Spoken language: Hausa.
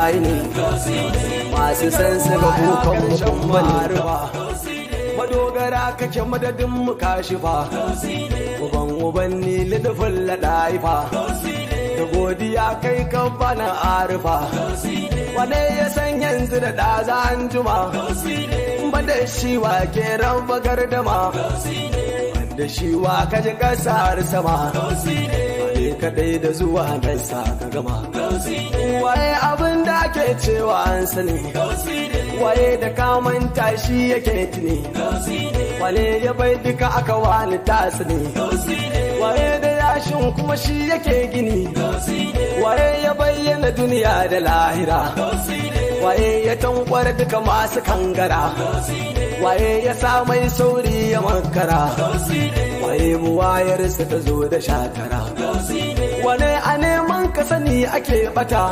aini masu san su ga kukan mutum maruwa madogara kake madadin mu kashi fa uban ni lidafin ladaifa da godiya kai kan bana arifa wane ya san yanzu da ɗaza an juma ba da shi wa ke raba gardama da shi wa kaji ƙasar sama wane kadai da zuwa nan sa ka gama waye abin da ke cewa an sani waye da kamanta shi yake tuni wane ya bai duka aka wani tasiri waye da yashin kuma shi yake gini waye ya bayyana duniya da lahira waye ya tankwar duka masu kangara waye ya sa mai sauri ya makara waye mu wayarsa ta zo da shatara wane a neman ka sani ake bata